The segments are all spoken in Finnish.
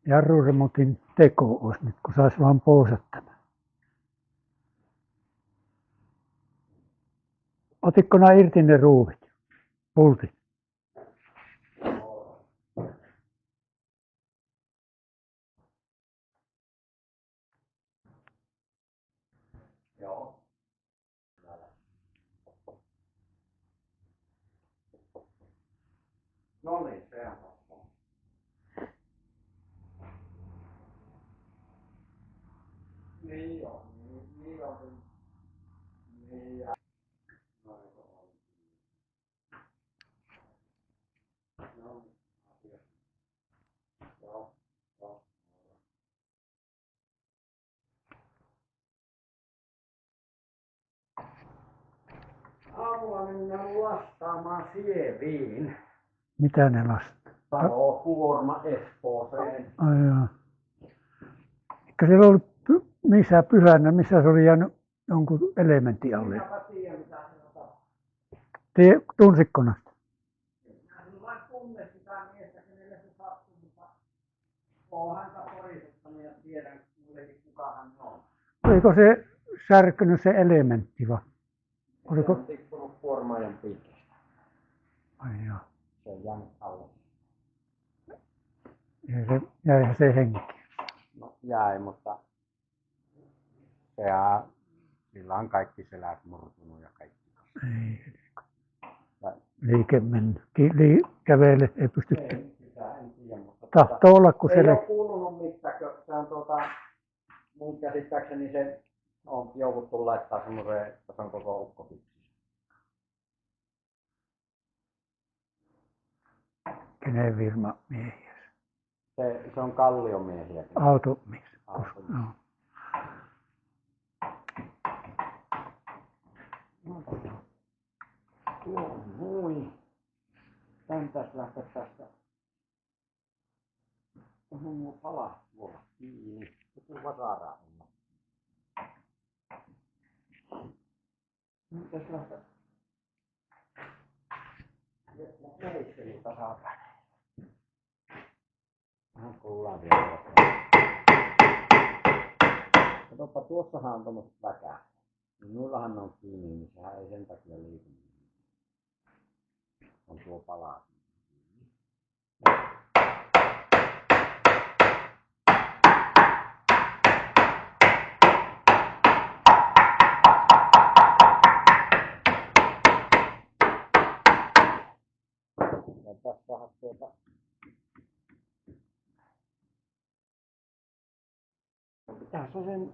jarruremontin teko olisi nyt, kun saisi vaan poosata. Otitko nämä irti ne ruuvit, pultit? Joo. No niin, se on totta. Niin on, niin on. Niin ja... Aamulla mennään lastaamaan sieviin. Mitä ne lastaa? Talokuorma Espooseen. Ai joo. Eikö siellä ollut missä pyhänä, missä se oli jäänyt jonkun elementin alle? Minäpä tiedän mitä se on tapahtunut. Tunsitko näistä? Minä sinullain tunne sitä miestä, kenelle se sattui, mutta olen häntä porisuttanut ja tiedän kuitenkin kuka hän on. Oliko se särkynyt se elementti vai? Oliko? Se on tippunut kuormaajan pitkästä. Ai joo. Se on jäänyt alle. Jäihän se henki. No jäi, mutta sillä on kaikki selät murtunut ja kaikki. Ei. Liike mennyt. Kävele ei pysty. Ei, sitä en tiedä, mutta tahtoo olla, kun ei ole kuulunut mitään, se on mun käsittääkseni se on jouduttu laittaa semmoiseen, että se on koko ukko pyksissä. Kenen firma miehiä? Se on kalliomiehiä. Automies. No. Tuo mui. Tän tässä lähteä tästä. Onhan nuo palat tuolla kiinni. Joku vasara on. Nyt tässä lähteä. Meisseli tasapäin. Vähän kuullaan vielä. Katoppa, tuossahan on tommoset väkää. Nuillahan on kiinni, niin sehän ei sen takia liiku. On tuo pala. Ja tässähän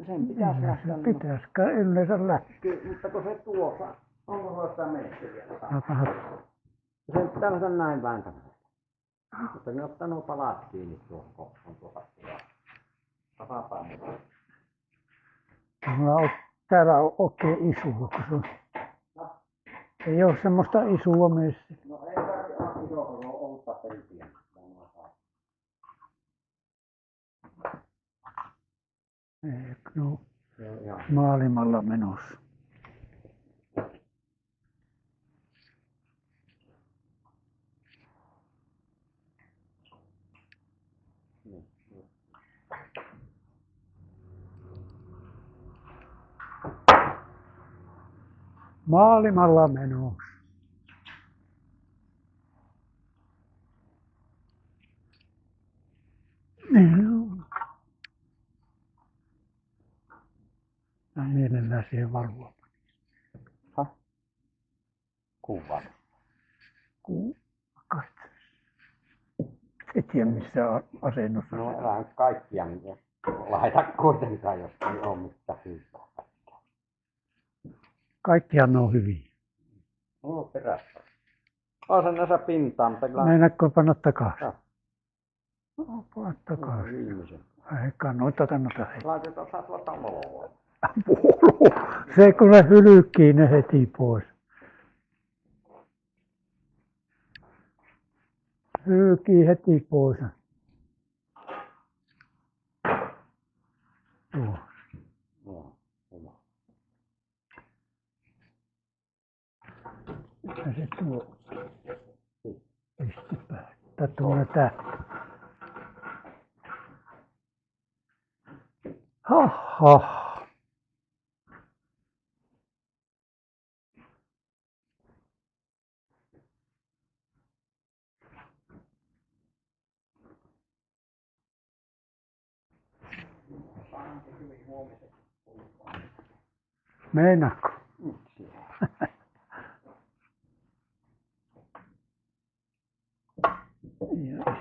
sen pitäisi lähteä. Pitäisikö yleensä lähteä? Mutta kun se tuossa, onko sulla sitä meisseliä? Sen pitää lähteä näin vääntämään. Mutta ne ottaa nuo palat kiinni tuohon koppuun tuossa tasapäin. Täällä on oikein isua, kun se on. Ei ole semmoista isua meissä. No ei tarvitse olla iso, kun on ollutta peltiä. Eikö no maailmalla menossa? Maailmalla menossa. Mä mielellään siihen valvoa. Kuva. Et tiedä missä asennossa. No älä nyt kaikkia laita kuitenkaan, jos ei ole mitään hyvää. Kaikkihan on hyviä. Mulla on perässä. On sen näissä pintaan, mutta kyllä... Meinaatko panna takaisin? Joo. No, panna takaisin. Viimeisen. Eikä noita kannata heittää. Laitetaan saatava taloon. Se kun ne hylkii ne heti pois. Hylkii heti pois. Tuo. Joo, hyvä. Ja se tuo. Pistipää. Tai tuonne tähti. Jaha. Saanko hyvin huomiseksi puhua? Meinaatko? Joo.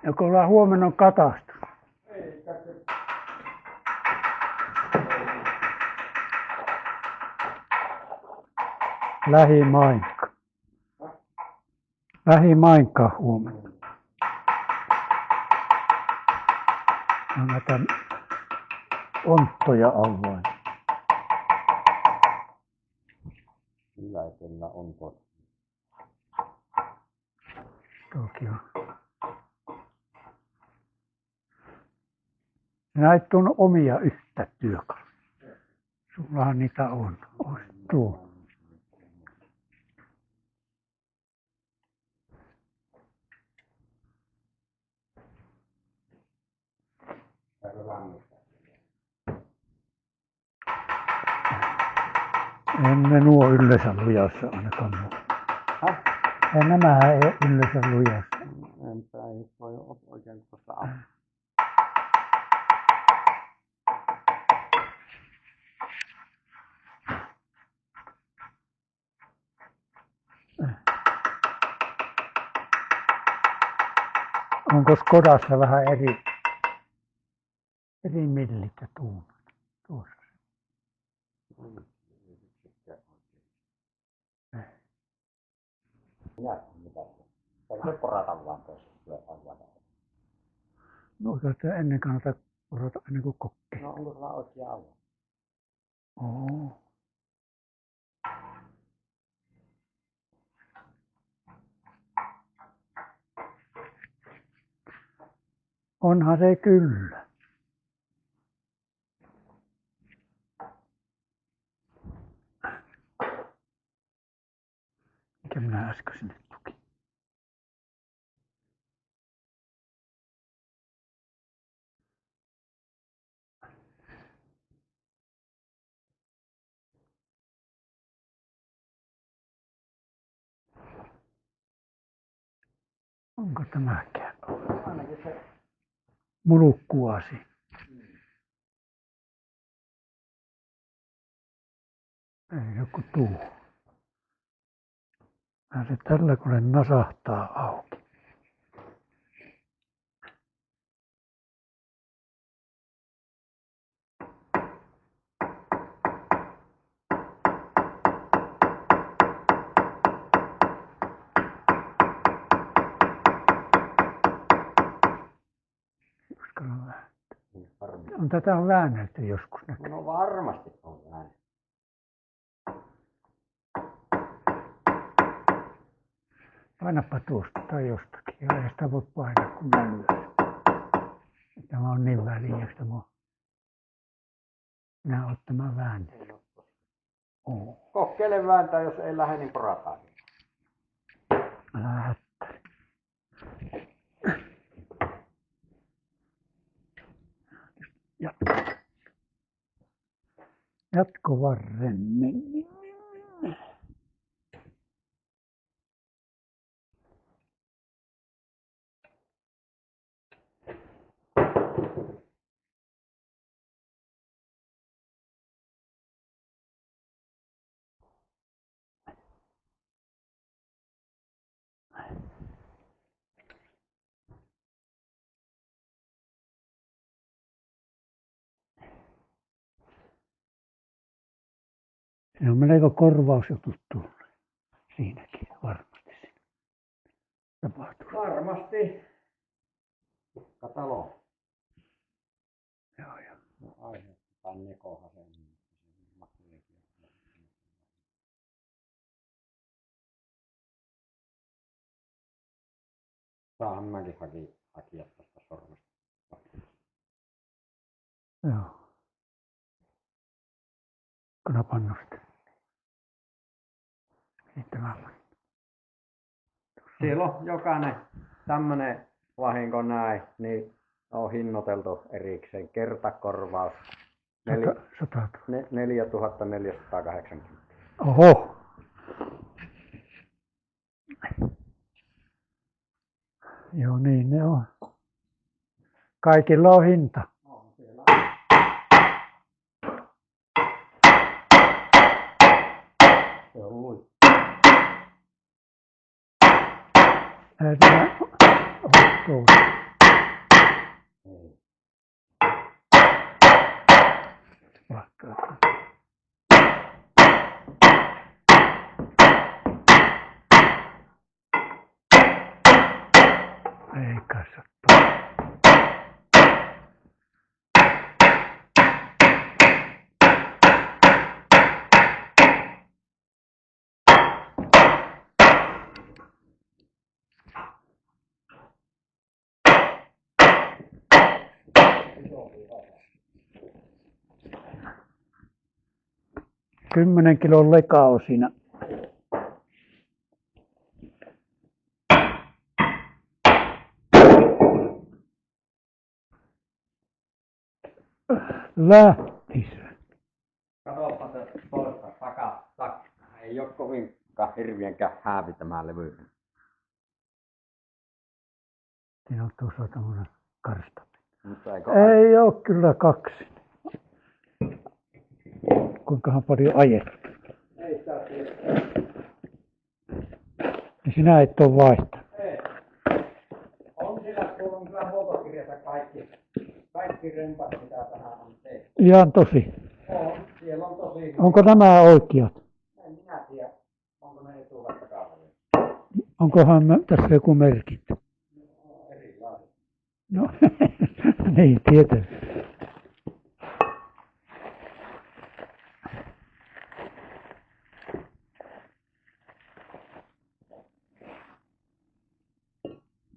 Joko ollaan huomenna katastu? Eikä se. Lähimainka. Lähimainka huomenna. No näitä onttoja on vain. Sillä etellä on totta. Toki on. Näitä on omia yhtä työkaluja. Sullahan niitä on. Ois tuo. Saako lämmittää? En ne nuo yleensä lujassa ainakaan muu. Häh? Ja nämähän ei yleensä lujassa. Enpä ei toi ole oikein tuossa apua. Onko kodassa vähän eri millit ja tuumat tuossa? Minä mitä se? Eikö se porata vaan tuossa syöpään vaan? No tätä ennen kannata porata ennen kuin kokkee. No onko sulla oikea alla? Oo. Onhan se kyllä. Mikä minä äsken sinne tukin? Onko tämäkään? Ainakin se. Mulukkuasi. Ei joku tuu. Se tällä kun nasahtaa auki. Uskalla vähän. On tätä on väännelty joskus näkyy. No varmasti on näin. Painapa tuosta tai jostakin. Ja sitä voi painaa kun mä lyön. Tämä on niin väliä, että minä oon tämän väännellyt. Oo. Kokeile vääntää, jos ei lähde, niin porataan. Älä hättäri. Jatkovarren. Se on melko korvausjutut tullut. Siinäkin varmasti tapahtuu. Varmasti. Katalo. Joo, joo. No aiheuttaa nekohan se. Saahan mäkin hakia tästä sormesta. Joo. Kun pannusta. Sitten mä Siellä on jokainen tämmöinen vahinko näin, niin on hinnoiteltu erikseen. Kertakorvaus 100 000. 4480. Oho. Joo, niin ne on. Kaikilla on hinta. On siellä. Se on lui. Tämä on Ei. Ei kai sattu. Kymmenen kilon leka on siinä. Lähtis. Katsopa se toista takaa. Ei ole kovinkaan hirveänkään häävi tämä levy. Siinä on tuossa tämmöinen karsta. Mutta eikö Ei ole kyllä kaksi. Kuinkahan paljon ajettu. Ei sitä tiedä. Niin sinä et ole vaihtanut. Ei. On siellä kuulun kyllä huoltokirjassa kaikki rempat, mitä tähän on tehty. Ihan tosi. On, siellä on tosi. Onko nämä oikeat? En minä tiedä, onko ne etu- vai takaväliä. Onkohan tässä joku merkintä? No, erilaiset. No, niin tietysti.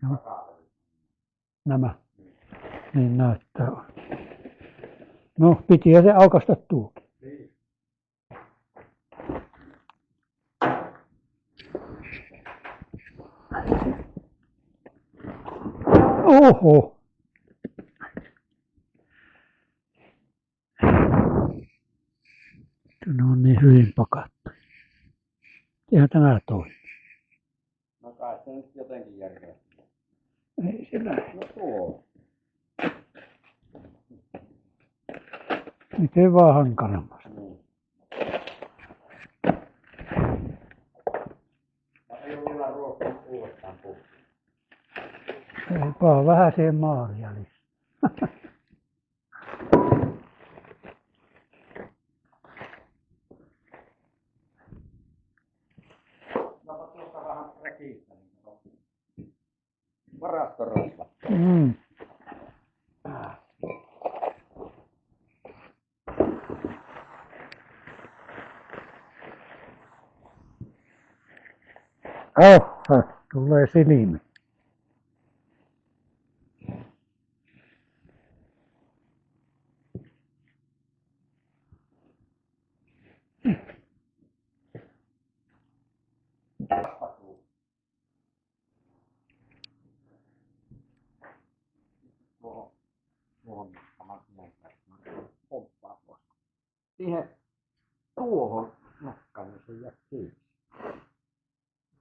No, Takaväliä. nämä. Niin näyttää. No, piti se aukaista tuokin. Niin. Oho. Ne on niin hyvin pakattu. Eihän tämä toimi. No kai se nyt jotenkin järkeä. Ei se lähde. No tuo. Miten vaan hankalammasta. Niin. Ja ei ole vielä ruokkinut uudestaan puhua. Ei vaan vähän siihen maan jäljessä. Napa tuosta vähän rekistä. Varastorasva. Mm. Oh, tulee silmi. Tuohon saman tien pomppaa pois. Siihen tuohon nokkaan, niin se jää kiinni.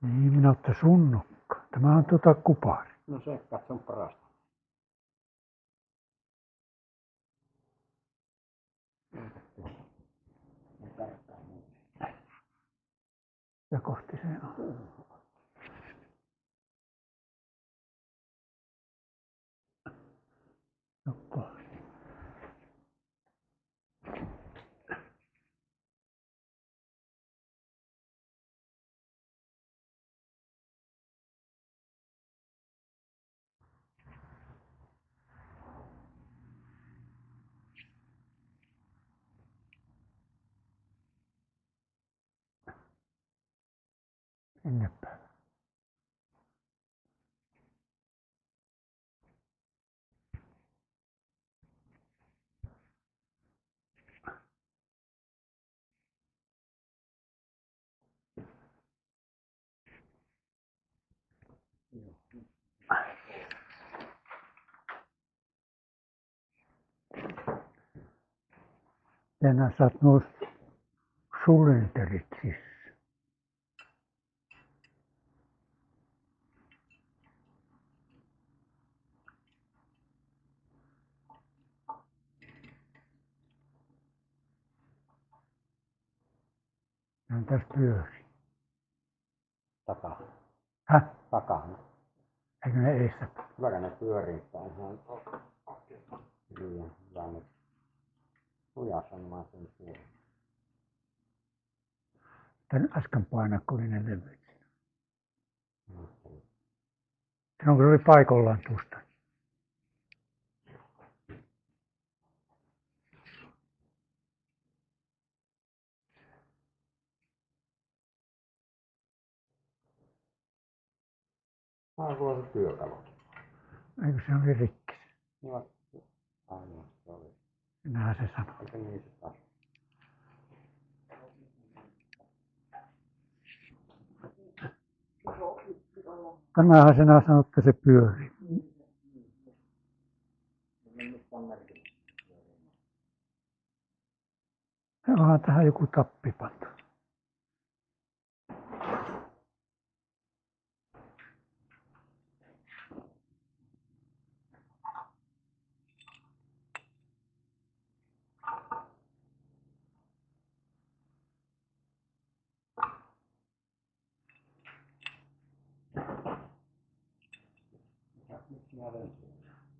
Niin, minä otta sun nokka. Tämä on kupari. No se katson parasta. Ja kohti se on. Nokka. Sinne päin. Tänään saat nuo sulenterit sisään. Ne on tässä pyöri. Takaa. Häh? Takana. Eikö ne eessä? Kyllä ne pyörii päin. Liian hyvä nyt. Lujasamaisen pyörii. Tän äsken painaa, kun oli ne levyt. Silloin kun se oli paikallaan tuosta. Sulla se työkalu. Eikö se oli rikki? Joo. Aina se oli. Näinhän se sanoi. Eikö niin se taas? Tämähän sinä sanoit, että se pyörii. Onhan tähän joku tappi pantu.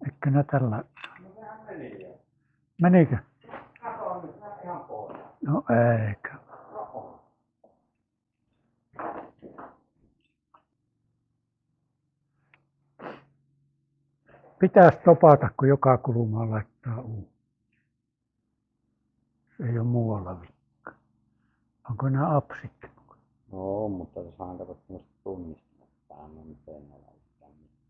Eikö nää tällä? No sehän meni jo. Menikö? Kato nyt, nää ihan pois. No eikä. Pitäisi topata, kun joka kulmaan laittaa uusi. Se ei ole muualla vikka. Onko nämä apsit? No, mutta se saa katsot semmoista tunnistamista. Tää on nyt ei ole yhtään mitään.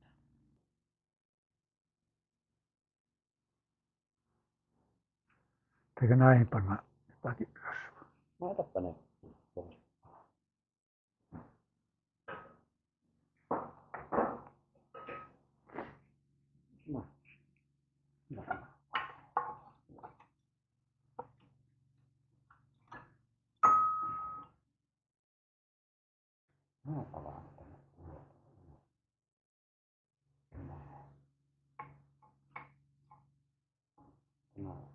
Eikö näihin panna jotakin rasvaa? Laitapa ne pois. No. No. No, palaan tänne. No.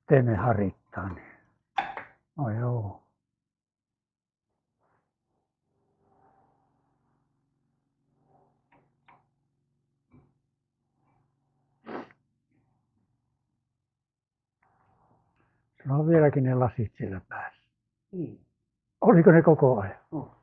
Miten ne harittaa niin? No joo. Sulla on vieläkin ne lasit siellä päässä. Niin. Oliko ne koko ajan? No.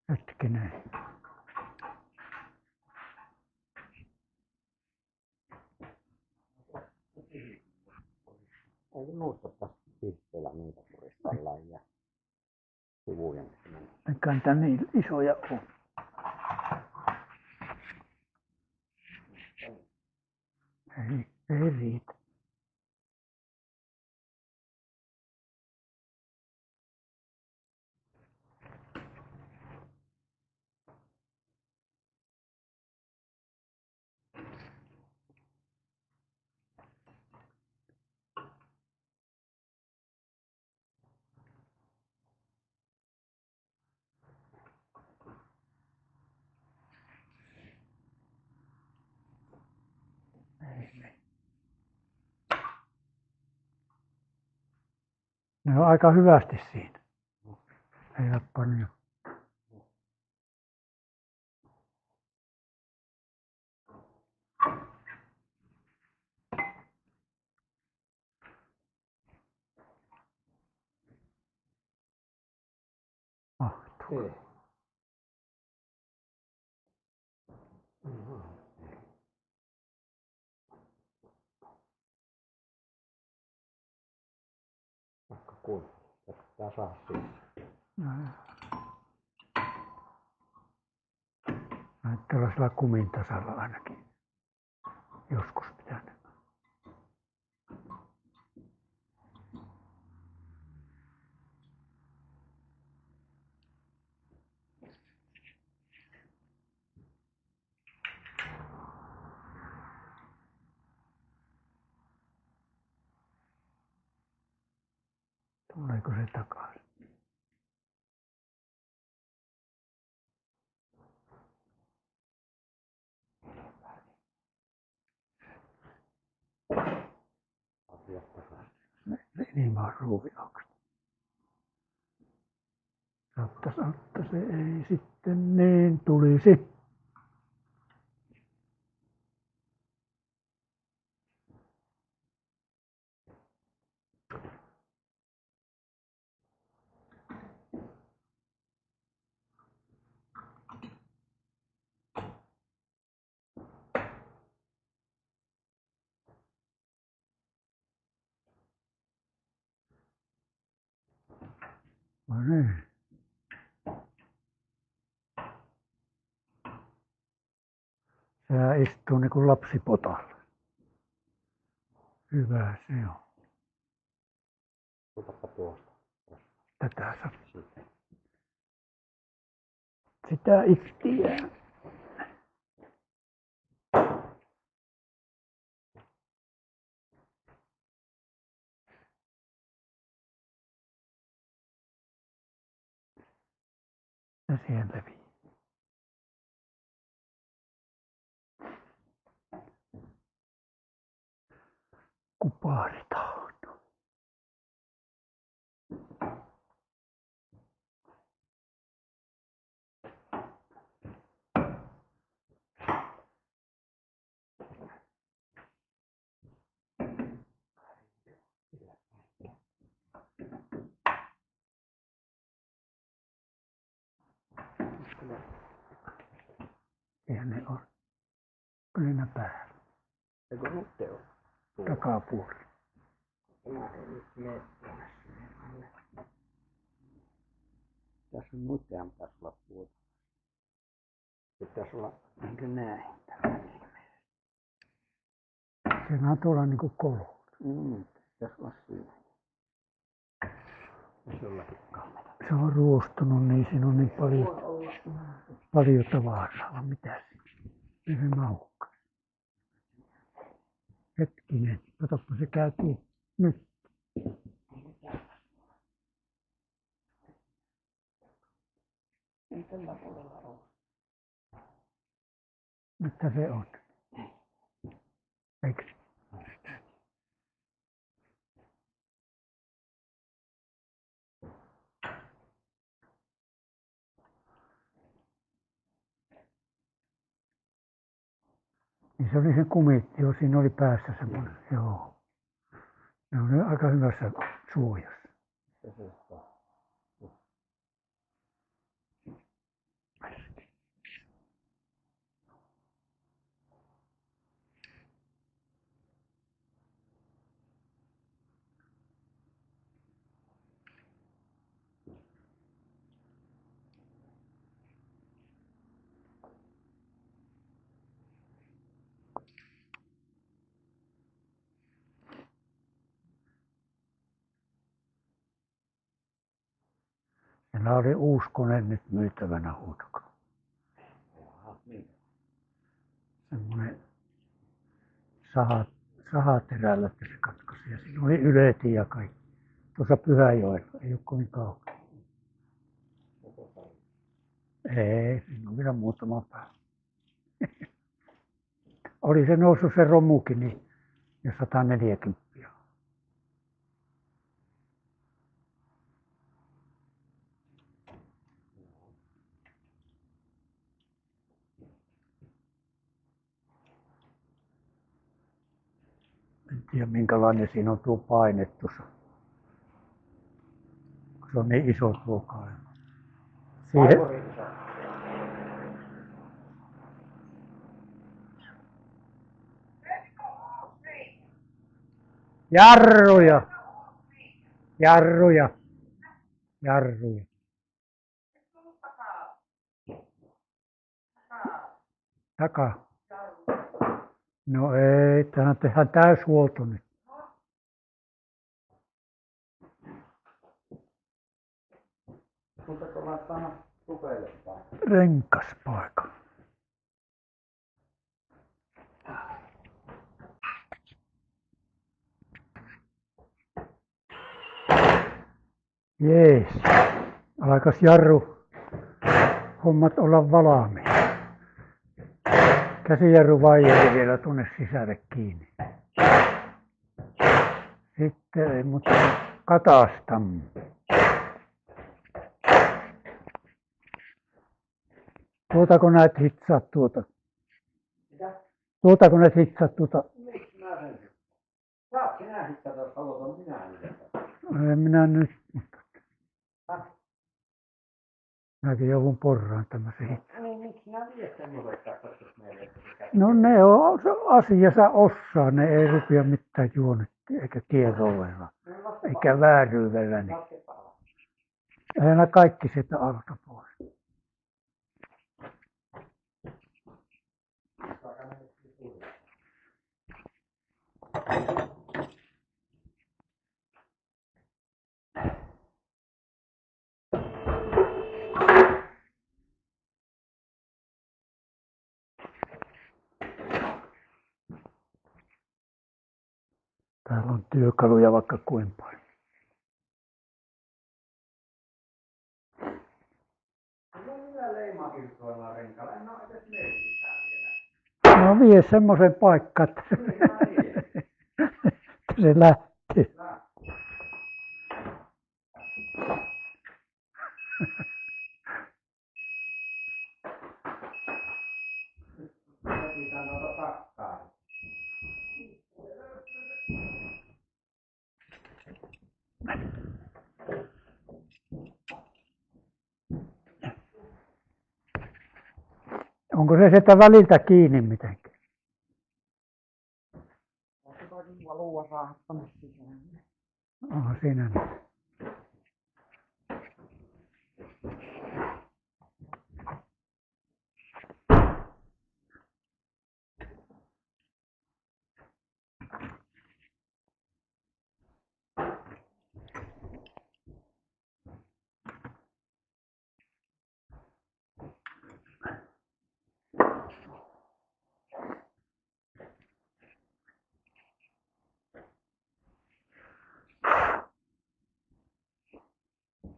Hetkinen. Ei muista tässä pisteellä niitä puristella ja sivujen. Eikä niitä niin isoja ole. Ei riitä. Ne on aika hyvästi siinä. Eivät paljon. Mahtuu. Ei. Vaikka kuinka. Pitää saada siihen. Näyttää olla sillä kumin tasalla ainakin. Joskus pitänyt. Tuleeko se takaisin? Ilman ruuvioksta. Saattaa se ei sitten niin tulisi. No niin. Sehän istuu niin kuin lapsi potalla. Hyvä se on. Otapa tuosta. Tätä saa. Sitä ittiään. Ja sieltä vii. Kupaaritaan. Ja ne on. Kyllä ne päällä. Eikö nutte ole? Takapuoli. Mä en nyt mene tuonne sinne alle. Tässä on nuttean pitäisi olla puuta. Pitäisi olla niin kuin näin. Siinä on tuolla niin kuin kolo. Pitäisi olla siinä. Jollakin kammeta. Se on ruostunut, niin siinä on niin paljon tavaraa. Vaan mitä se mahukka. Hetkinen, katsoppa se käytiin nyt. Ei tällä puolella ole. Mitä se on? Eikö? Niin se oli se kumitti, jo siinä oli päässä semmoinen, joo. Ne on aika hyvässä suojassa. Meillä oli uusi kone nyt myytävänä huutokaupassa. Semmoinen sahaterällä, että se katkaisi. Ja siinä oli yleti ja kaikki. Tuossa Pyhäjoella, ei ole kovin kaukana. Ei, siinä on vielä muutama päivä. Oli se noussut se romukin, niin jo 140. tiedä minkälainen siinä on tuo paine tuossa. Se on niin iso tuo kaivo. Siihen, Kaivuri iso. jarruja, jarruja, jarruja. Takaa. No ei, tähän tehdään täyshuolto nyt. Mutta kun laittaa tupeille päin. Renkaspaikka. Jees. Alkas jarru hommat olla valmiina. Käsijarru vaijeri vielä tuonne sisälle kiinni. Sitten ei mutta katastamme. Tuotako näet hitsaat tuota? Mitä? Tuotako näet hitsaat tuota? Miksi mä sen? Saat sinä hittata, jos haluat, on minä hittata. En minä nyt, mutta Häh? minäkin joudun porraan tämmöisen hitsaan. Niin, miksi sinä viet semmoiset katsastus meille, että se käy? No ne on asiassa osaa, ne ei rupea mitään juonettiin, eikä kierroilla, eikä vääryydellä. Niin. Ei aina kaikki sieltä alta pois. Täällä on työkaluja vaikka kuinka paljon. No minä leimakirkkoilla renkalla, en ole edes leikitään vielä. No vie semmoisen paikkaan, että Niin mä vien. että se lähtee. Läpitään noita takkaa. Onko se sieltä väliltä kiinni mitenkään? Onko valua saada tonne sisään? Onhan siinä nyt.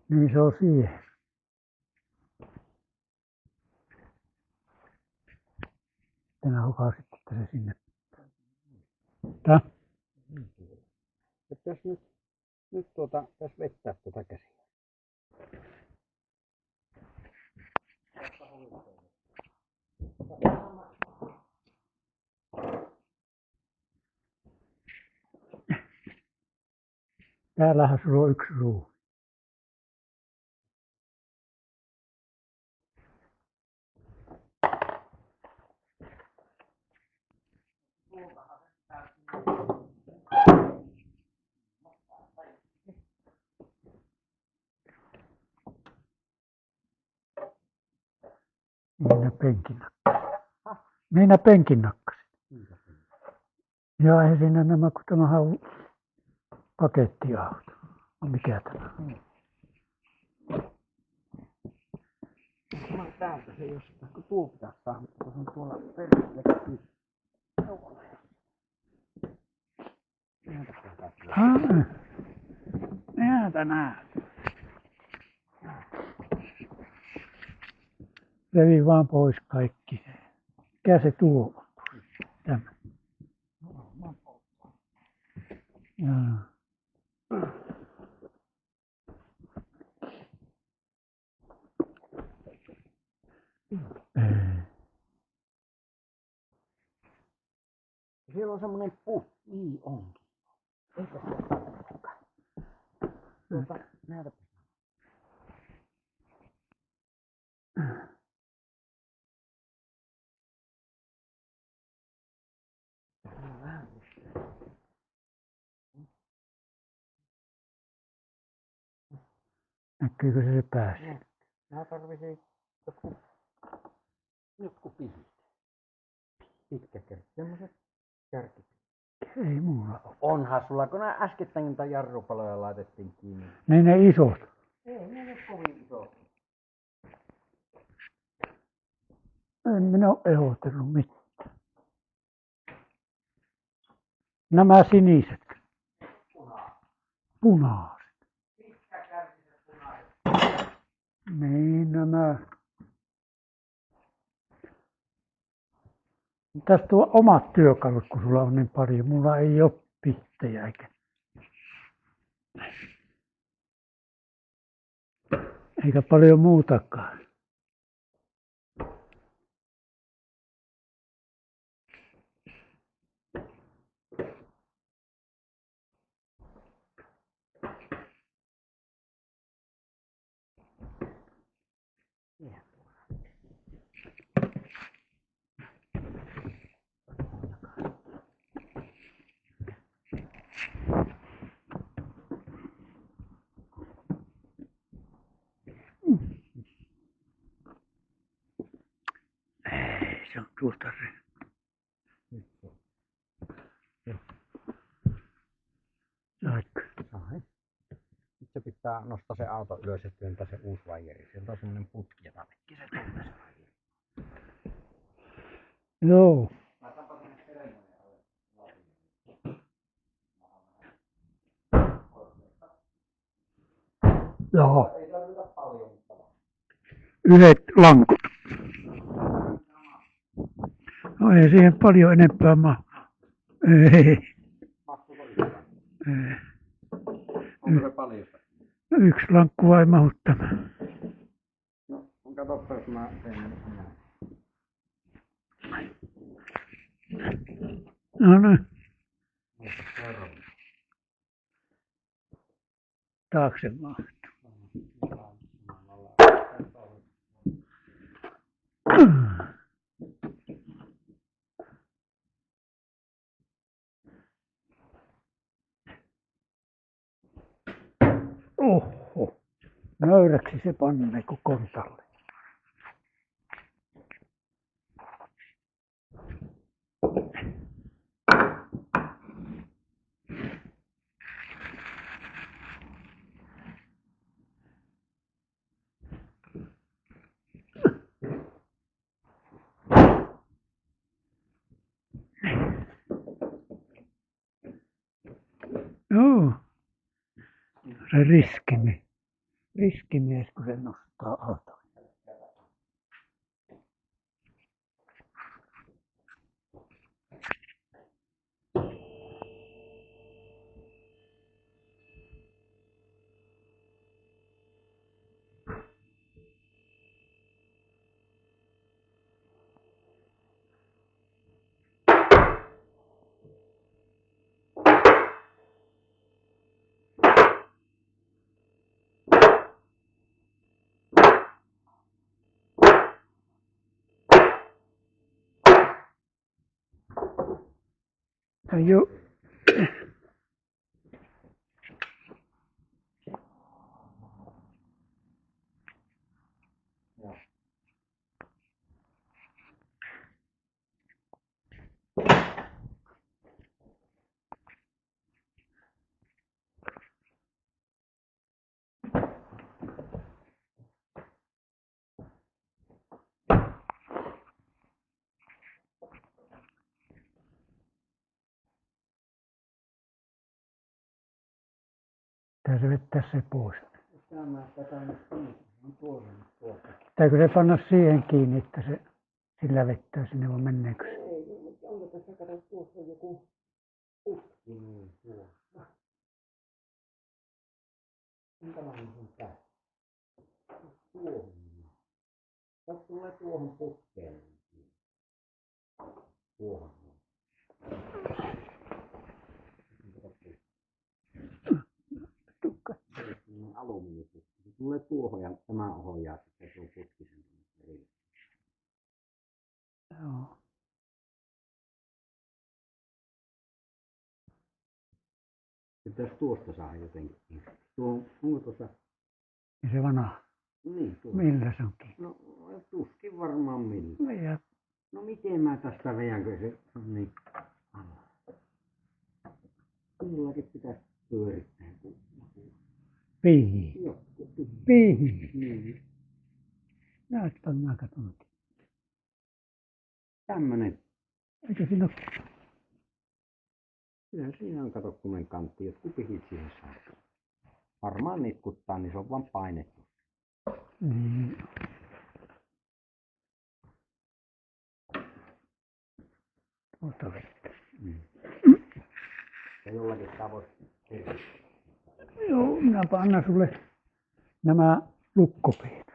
Niin se on siihen. Tänä hukasit, että se sinne. Tää? Että jos nyt tässä vettää käsiä. Täällähän sulla on yksi ruu. Minä penkin nakkasin. Minä penkin nakkasin. Joo, ei siinä nämä, kun tämähän on pakettiauto. No mikä tämä? Mä täältä se jostain, kun tuo pitää saada, kun se on tuolla perille. Näitä näet. Revi vaan pois kaikki. Mikä se tuo on? Tämä. Jaa. Ei. Siellä on semmoinen puu. Niin onkin. Näytä. Näkyykö se pääsi? Mä tarvisin jotkut pihdit. Pitkäkärki, semmoset kärkit. Ei mulla ole. Onhan sulla, kun nää äskettäin niitä jarrupaloja laitettiin kiinni. Niin ne isot. Ei ne ole kovin isot. En minä ole ehdotellut mitään. Nämä siniset. Punaiset. Pitkäkärkiset punaiset. Niin nämä. Tässä tuo omat työkalut, kun sulla on niin paljon. Mulla ei ole pihtejä eikä paljon muutakaan. Ei, se on tuolta se. Saitko? Sain. Nyt se pitää nostaa se auto ylös ja työntää se uusi vaijeri. Sieltä on semmonen putki, jota tekee se tulee se vaijeri. Joo. Joo. Ei tarvita paljon, mutta Yhdet lankut. No ei siihen paljon enempää mahdu. Ei. mahtuuko yhtään? Ei. Onko se paljon? No yksi lankku vai mahdu tämä. No, katsoppa jos mä teen näin. No niin. Ota seuraava. Taakse mahtuu. Oho. Nöyräksi se panee kuin kontalle. Joo. Se riskimies, kun se nostaa auton. Joo. Pitää se vettää se pois. Pitääkö se panna siihen kiinni, että se sillä vettää sinne, vai meneekö se? Ei, mutta onko tässä kato, tuossa on joku putki niin tuossa. Minkälainen se on tää? Tuohon. Tässä tulee tuohon putkeen. Tuohon. Tukka. alumiiniputki. Se tulee tuohon ja tämä ohjaa sitten tuo putki sen välille. Joo. Pitäisi tuosta saada jotenkin. Tuo, onko tuossa? Ja se vanha. Niin, tuo. Millä se onkin? No tuskin varmaan millä. Ja No miten mä tästä vedänkö se on niin. Minullakin pitäisi pyörittää. piihi. Joo. Piihi. Niin. Näyttää minä katson. Tämmönen. Eikö siinä ole? Kyllä siinä on kato kumen kantti, jotkut pihit siihen saa. Varmaan nitkuttaa, niin se on vaan painettu. Niin. Tuota vettä. Ja jollakin tavoin. Joo, minäpä annan sulle nämä lukkopeet.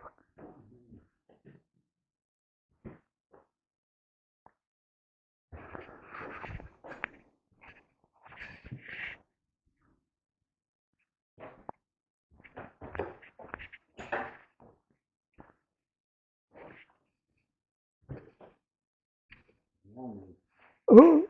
Oh.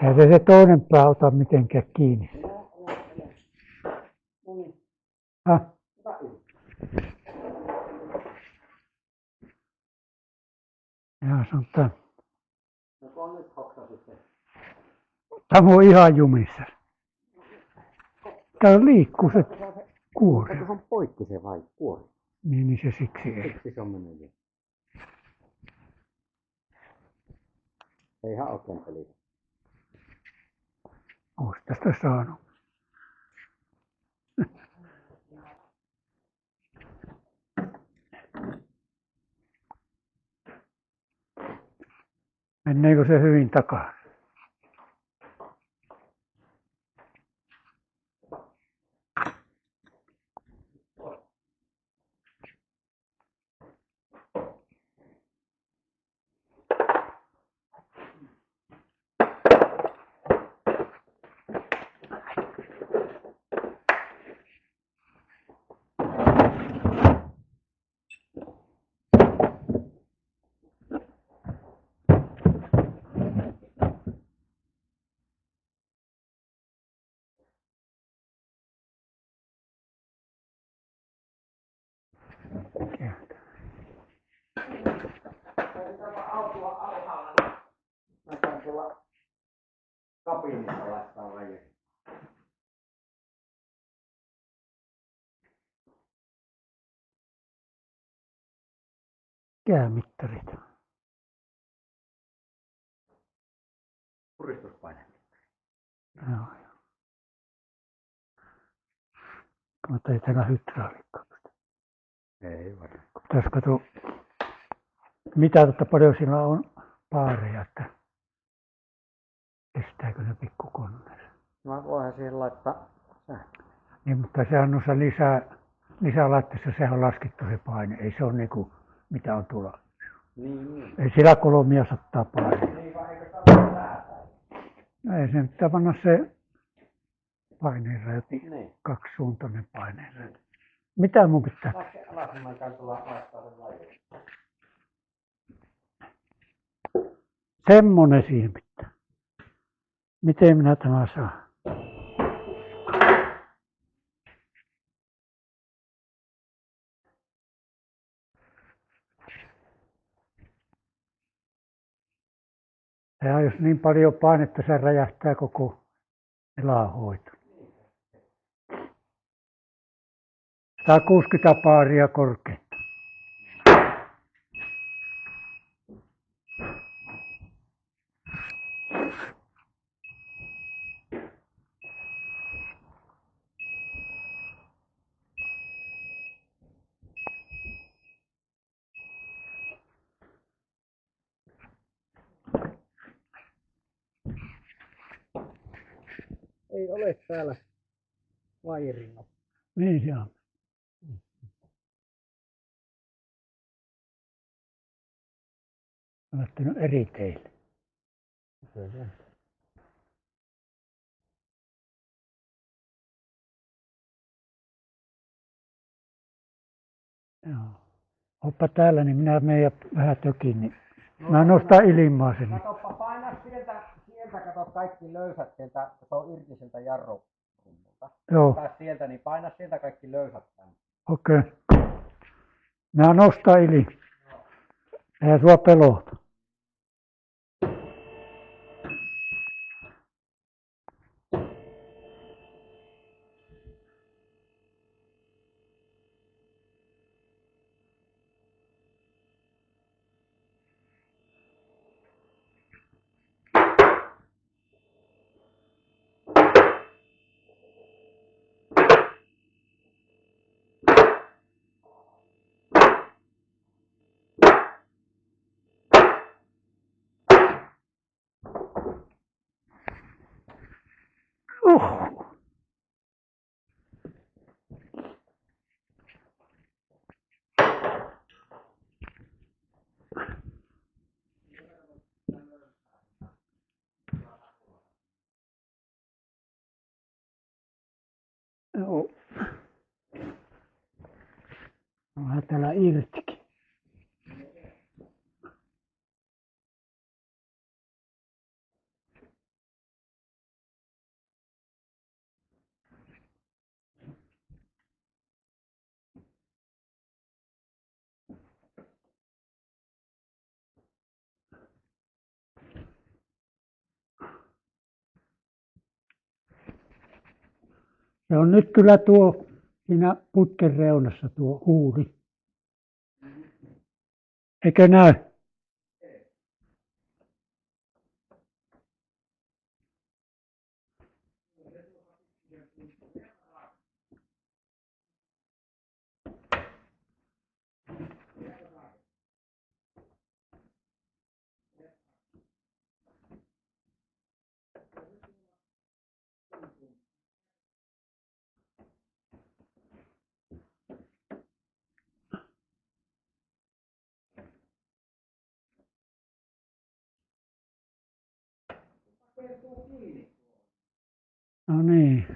Eihän se toinen pää ota mitenkään kiinni. Ah. Jaa, se on tämä. Tämä on ihan jumissa. Täällä liikkuu se kuori. Se on poikki se vai kuori? Niin se siksi ei. Siksi se on mennyt. Ei ihan oikein peli. Ois tästä saanut. Menneekö se hyvin takaa? Mä käyn tuolla kabiinissa laittaa väliin. Käämittarit. Puristuspaine. Joo. Mutta ei täällä hydraulikkaa. Ei varmaan. Tässä kato, mitä paljon sillä on paareja, että kestääkö ne pikkukoneessa. Mä voihan siihen laittaa sähkö. Niin, mutta sehän on se lisälaitteessa, sehän on laskettu se paine. Ei se ole niinku, mitä on tuolla. Niin. Ei sillä 300 painetta. Niin vai eikö saa säätää? No ei sen pitää panna se paineenräti, Niin. kaksisuuntainen paineenräti. Mitä mun pitää? Laske alas, niin mä käyn tulla laittaa sen väliin. Semmonen siihen pitää. Miten minä tämä saan? Sehän jos niin paljon painetta, se räjähtää koko elanhoito. 160 baaria korkeinta. Ei ole täällä vairinga. Niin se on. Olen lähtenyt eri teille. Joo. Oppa täällä, niin minä menen vähän tökin, niin mä nostan ilmaa sinne. Katoppa, paina sieltä kato kaikki löysät sieltä, kun se on irti sieltä jarrurummulta. Joo, Sieltä, niin paina sieltä kaikki löysät tänne. okei. Mä nostan ilmaa. Eihän sua pelota. Joo. Onhan täällä irtikin. Se on nyt kyllä tuo siinä putken reunassa tuo huuli. Eikö näy? No niin.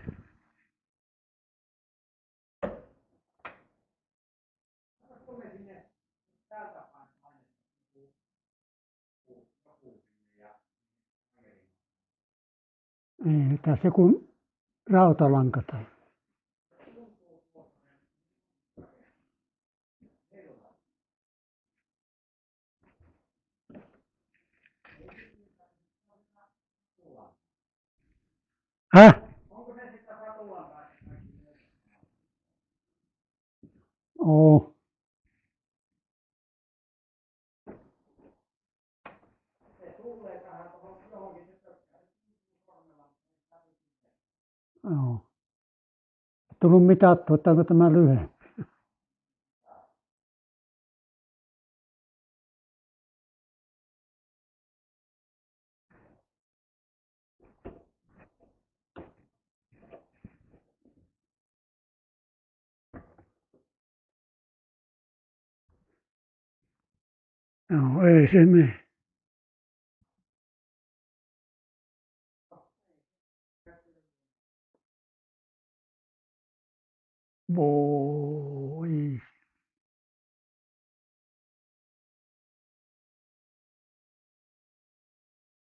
Ei, tässä joku rautalanka tai. Häh? Oo. Joo. Tullut mitattua, että onko tämä lyhyempi. Joo, ei se mene. Voi.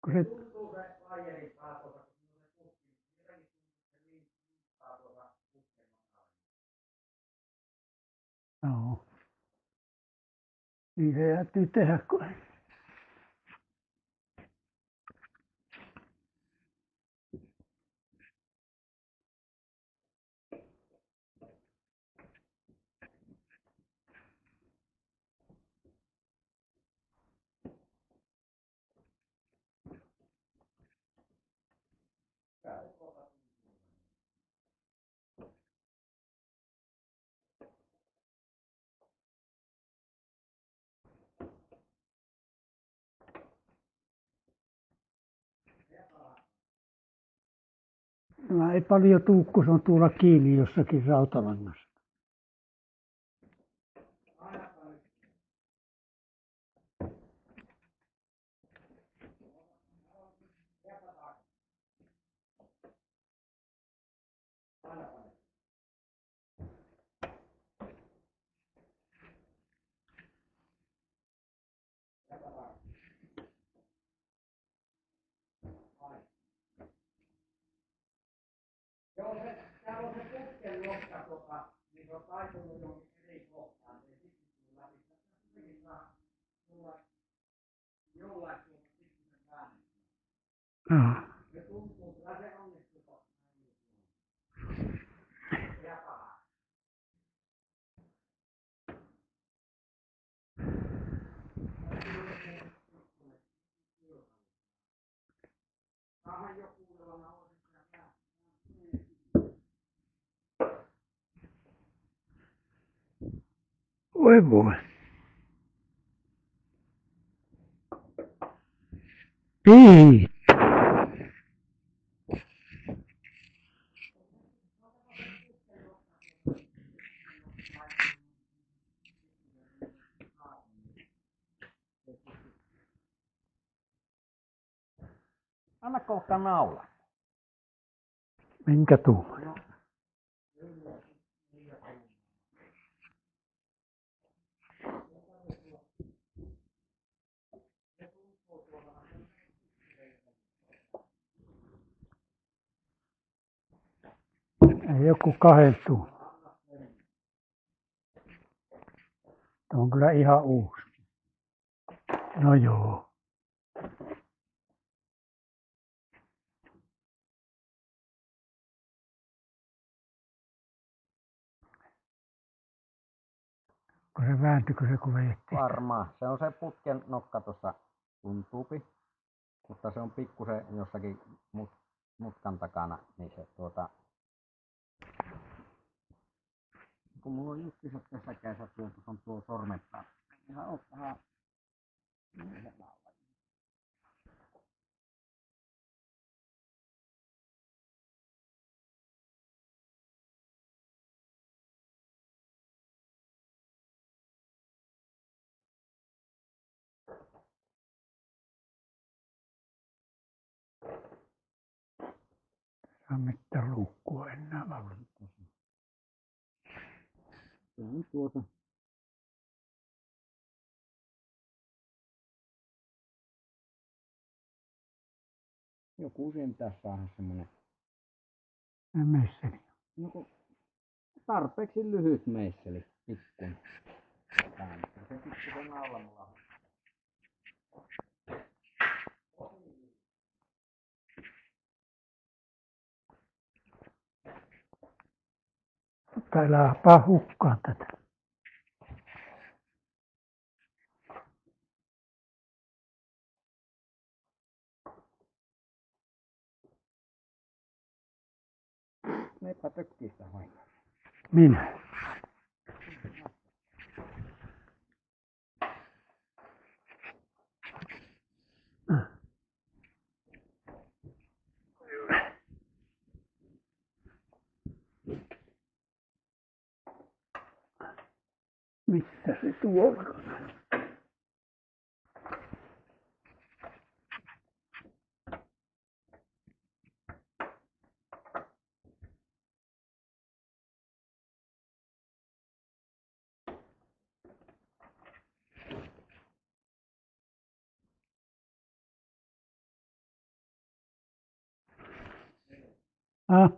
Kun se. Joo. Niin se täytyy tehdä, kun Tämä ei paljon tuu, kun se on tuolla kiinni jossakin rautalangassa. Joo, täällä on se putken nokka, niin se on taipunut johonkin eri kohtaan. Se ei siksi tullut läpi. Tässä kuitenkin saa tulla jollain tuolta pikkusen väännettyä. Se tuntuu, kyllä se onnistuu. Ja paha. Saahan jo kuudella nauhoittaa päästä. Voi voi. Piit. Anna kohta naula. Minkä tuuman? Ei joku 2 tuuman. Tuo on kyllä ihan uusi. No joo. Kun se vääntyykö se, kun vejettiin? Varmaan. Se on se putken nokka tuossa tuntuupi. Mutta se on pikkusen jossakin mutkan takana. Niin se kun mulla on justiinsa tässä kädessä on tuo sormenpää. Ihan ottaa yhden naulan. Ei mitään luukkua enää olla. Se on joku siihen pitäisi saada semmonen. Meisseli. No kun tarpeeksi lyhyt meisseli. Pikkuinen. Se pikkuisen naula mulla on. Mutta älä paa hukkaan tätä. Meipä tökkistä vaikka. Minä. Missä se tuolla? Ah.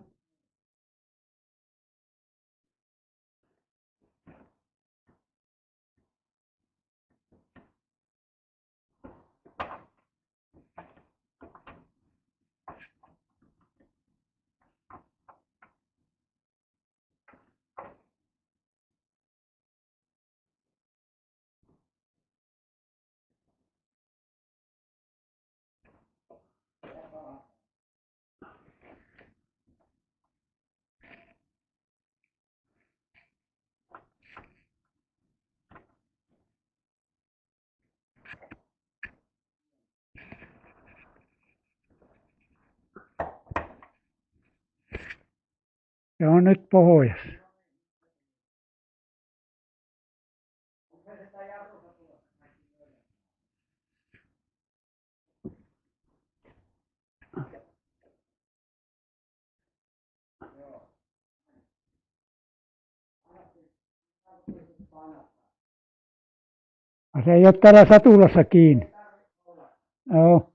Se on nyt pohjassa. Se ei ole täällä satulassa kiinni. Joo.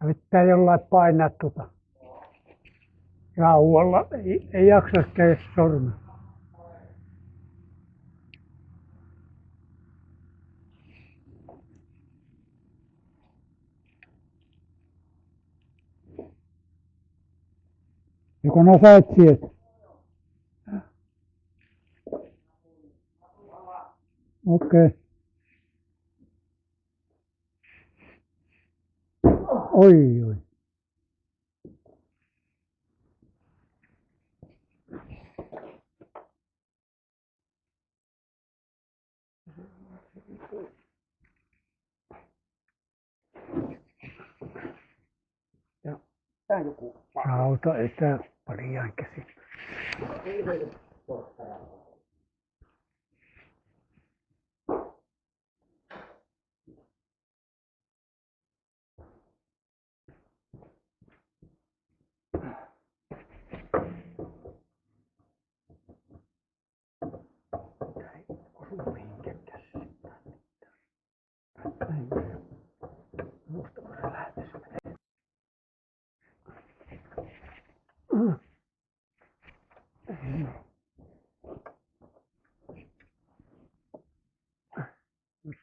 Pitää jollain painaa tuota raudalla. Ei jaksa käydä sormella. Joko ne sait sieltä? Okei. Oi, oi. Tää joku Rauta ei tää paljon käsin.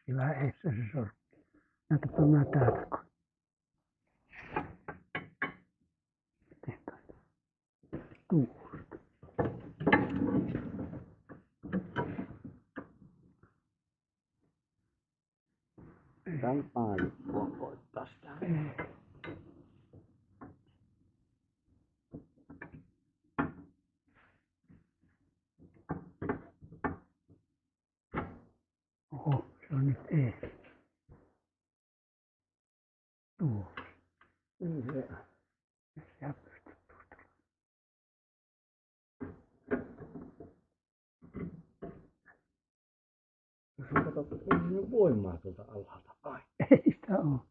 Sillä ei se sormi. Näytäpä mä täältä. Tuusta. Tän päälle koittaa sitä. Oho, se on nyt ei. Tuo. Sä pystyt tuosta. Jos on katsottu, niin voimaa tuolta alhaalta aina. Ei sitä oo.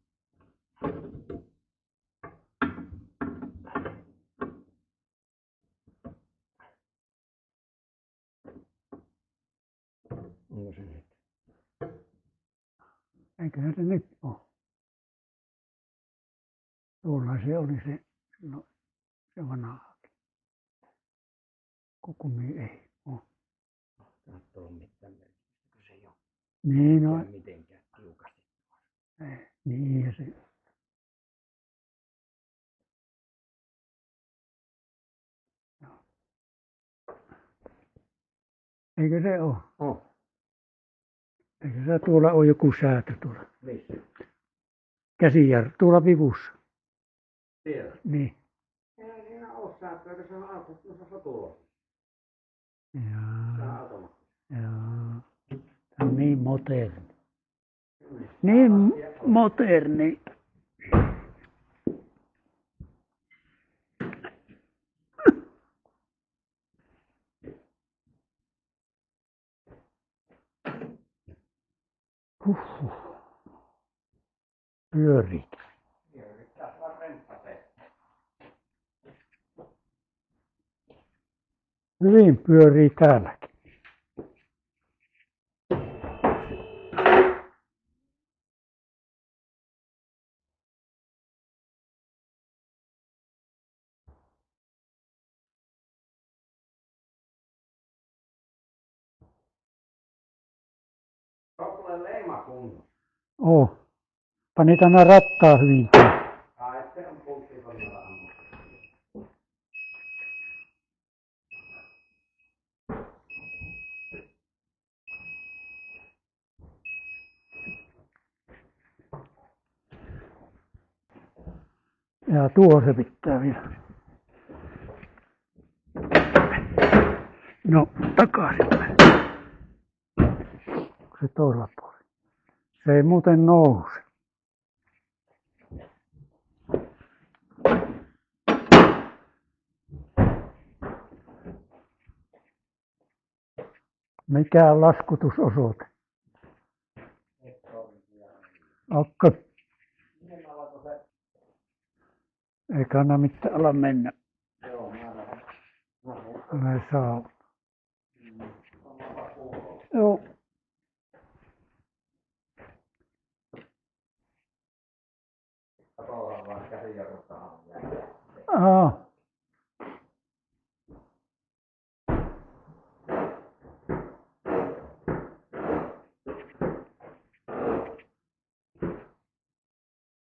Onko se nyt? Eiköhän se nyt oo. Tuolla se oli se, no, se vanhakin. Kukumi ei oo. Katso on mitään merkitystä, kun se ei ole Niin on. mitenkään tiukasti. Niin ja se. No. Eikö se oo? Oh. Eikö se tuolla ole joku säätö tuolla? Missä? Käsijarru, tuolla vivussa. Siellä. Niin. Ei siinä ole säätöä, kun se on auto, no se tulossa. Se on Jaa, automatti. jaa. Tämä on niin moderni. Niin moderni. Huhhuh. Pyörii. Yrittää vaan remppateen. Hyvin pyörii täälläkin. Rokulle leima kunnossa. Oo. Pani tämä rattaa hyvin. Ai, se on pulttikonnolla ammuttu. Ja tuo se pitää vielä. No, takaisin. Se toisella puolella. Se ei muuten nouse. Mikä on laskutusosoite? Okko. Ei kannata mitään ala mennä. Älä saa. Joo. Aha.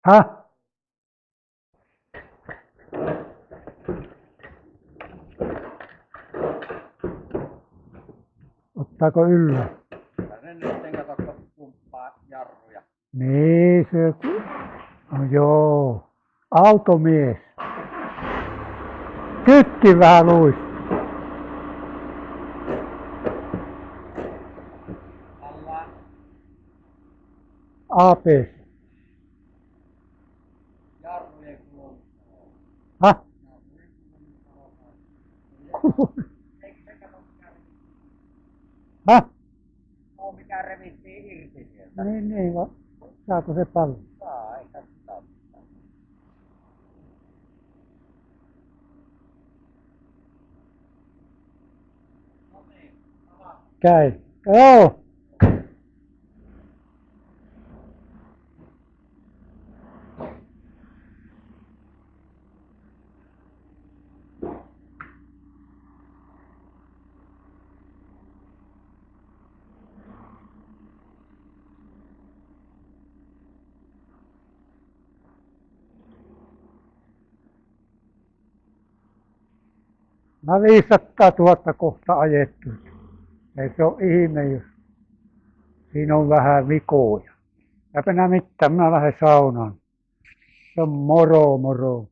Häh? Ottaako yllä? Sen nyt kato, pumppaa jarruja. Niin se. No joo. Automies. Tykki vähän luis. Alla APS. jarrujen kulun. Häh? Häh? On mikä revittiin irti sieltä. Niin vaan. Saako se paljon? Saa, eikä sitä ole. No niin, Käy. Joo. Mä 500 000 kohta ajettu. Ei se ole ihme, jos siinä on vähän vikoja. Eipä nää mitään, minä lähden saunaan. Se on moro.